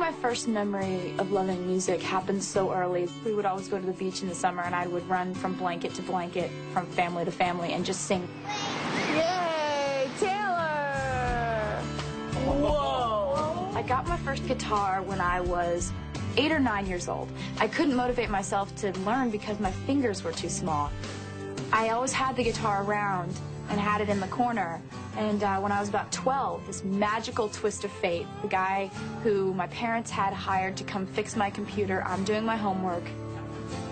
my first memory of loving music happened so early. We would always go to the beach in the summer, and I would run from blanket to blanket, from family to family, and just sing. Yay, Taylor! Whoa! I got my first guitar when I was 8 or 9 years old. I couldn't motivate myself to learn because my fingers were too small. I always had the guitar around and had it in the corner. And when I was about 12, this magical twist of fate, the guy who my parents had hired to come fix my computer, I'm doing my homework,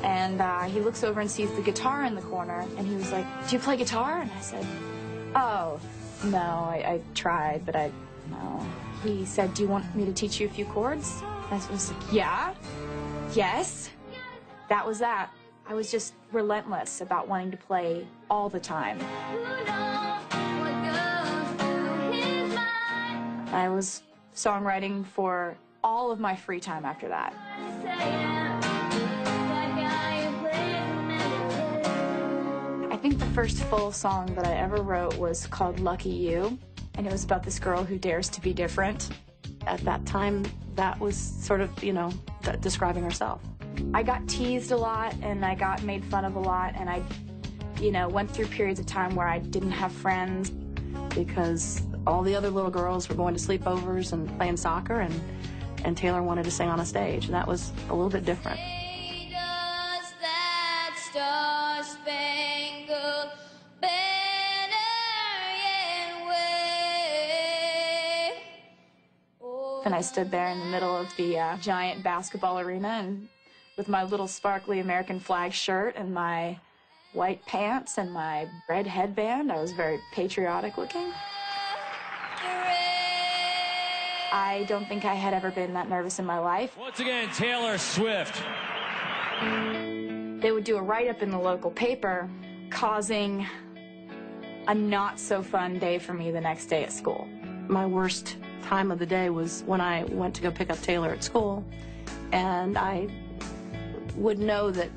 and he looks over and sees the guitar in the corner, and he was like, "Do you play guitar?" And I said, "Oh, no, I tried, but no." He said, "Do you want me to teach you a few chords?" And I was like, "Yeah, yes." That was that. I was just relentless about wanting to play all the time. I was songwriting for all of my free time after that. I think the first full song that I ever wrote was called Lucky You, and it was about this girl who dares to be different. At that time, that was sort of, describing herself. I got teased a lot, and I got made fun of a lot, and I, went through periods of time where I didn't have friends because all the other little girls were going to sleepovers and playing soccer, and Taylor wanted to sing on a stage, and that was a little bit different. And I stood there in the middle of the giant basketball arena, and with my little sparkly American flag shirt and my white pants and my red headband. I was very patriotic looking. I don't think I had ever been that nervous in my life. Once again, Taylor Swift. They would do a write-up in the local paper, causing a not-so-fun day for me the next day at school. My worst time of the day was when I went to go pick up Taylor at school, and I would know that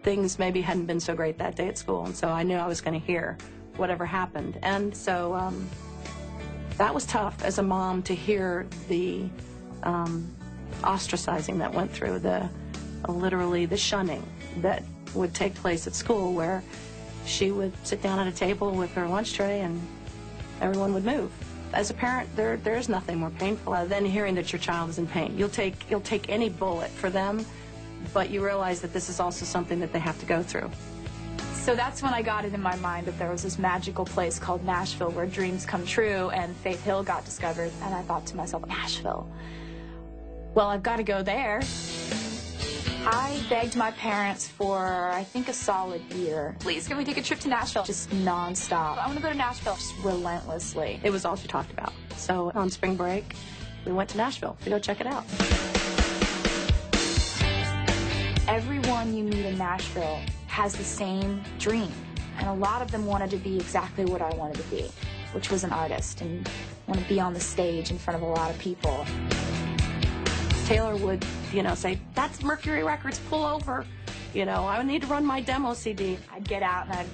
things maybe hadn't been so great that day at school, and so I knew I was going to hear whatever happened. And so that was tough as a mom to hear the ostracizing that went through, literally the shunning that would take place at school, where she would sit down at a table with her lunch tray and everyone would move. As a parent, there's nothing more painful than hearing that your child is in pain. You'll take any bullet for them, but you realize that this is also something that they have to go through. So that's when I got it in my mind that there was this magical place called Nashville where dreams come true, and Faith Hill got discovered, and I thought to myself, Nashville? Well, I've got to go there. I begged my parents for, I think, a solid year. Please, can we take a trip to Nashville? Just nonstop. I want to go to Nashville. Just relentlessly. It was all she talked about. So on spring break, we went to Nashville to go check it out. Everyone you meet in Nashville has the same dream, and a lot of them wanted to be exactly what I wanted to be, which was an artist, and want to be on the stage in front of a lot of people. Taylor would, say, "That's Mercury Records, pull over. I need to run my demo CD." I'd get out and I'd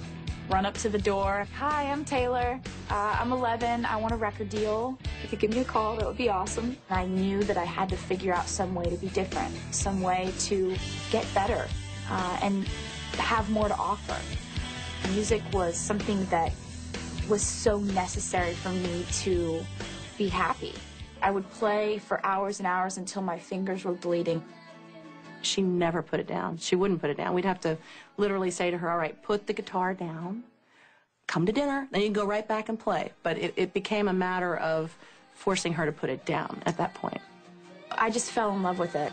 run up to the door. "Hi, I'm Taylor. I'm 11. I want a record deal. If you could give me a call, that would be awesome." And I knew that I had to figure out some way to be different, some way to get better and have more to offer. Music was something that was so necessary for me to be happy. I would play for hours and hours until my fingers were bleeding. She never put it down. She wouldn't put it down. We'd have to literally say to her, "All right, put the guitar down, come to dinner, then you can go right back and play." But it became a matter of forcing her to put it down at that point. I just fell in love with it.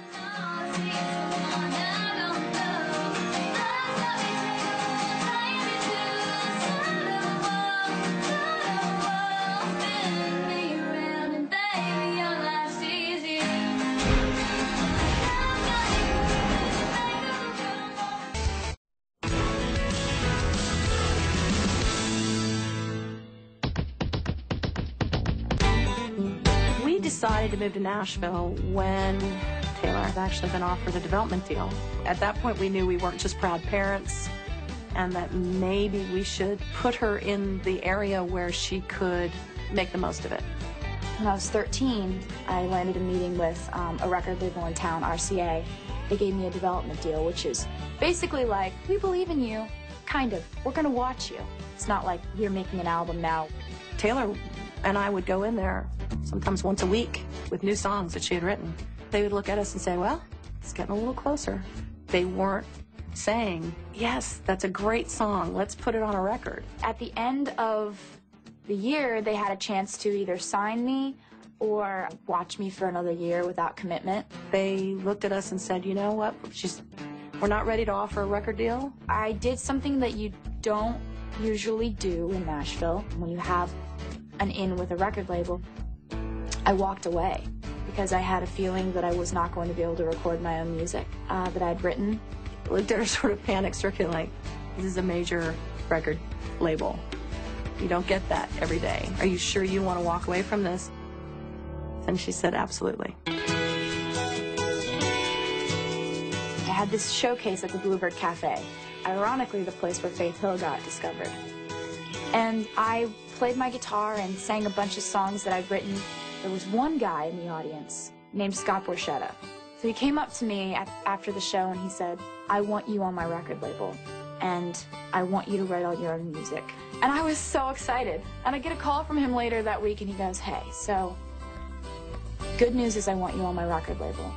Decided to move to Nashville when Taylor had actually been offered a development deal. At that point, we knew we weren't just proud parents, and that maybe we should put her in the area where she could make the most of it. When I was 13, I landed a meeting with a record label in town, RCA. They gave me a development deal, which is basically like, we believe in you, kind of. We're gonna watch you. It's not like you're making an album now. Taylor and I would go in there sometimes once a week with new songs that she had written. They would look at us and say, well, it's getting a little closer. They weren't saying, yes, that's a great song, let's put it on a record. At the end of the year, they had a chance to either sign me or watch me for another year without commitment. They looked at us and said, you know what, we're not ready to offer a record deal. I did something that you don't usually do in Nashville when you have an in with a record label. I walked away because I had a feeling that I was not going to be able to record my own music that I'd written. I looked at her sort of panic-stricken, like, this is a major record label. You don't get that every day. Are you sure you want to walk away from this? And she said, absolutely. I had this showcase at the Bluebird Cafe, ironically the place where Faith Hill got discovered. And I played my guitar and sang a bunch of songs that I'd written. There was one guy in the audience named Scott Borchetta. So he came up to me after the show and he said, I want you on my record label, and I want you to write all your own music. And I was so excited. And I get a call from him later that week and he goes, hey, so good news is I want you on my record label.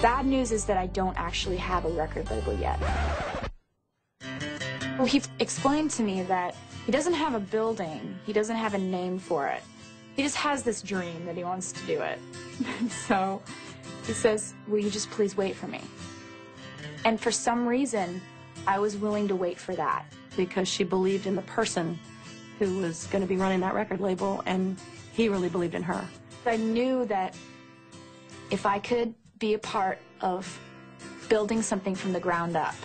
Bad news is that I don't actually have a record label yet. Well, he explained to me that he doesn't have a building, he doesn't have a name for it. He just has this dream that he wants to do it. So he says, will you just please wait for me? And for some reason, I was willing to wait for that. Because she believed in the person who was going to be running that record label, and he really believed in her. I knew that if I could be a part of building something from the ground up,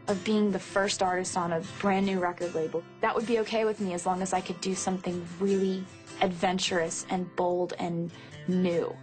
of being the first artist on a brand new record label, that would be okay with me as long as I could do something really adventurous and bold and new.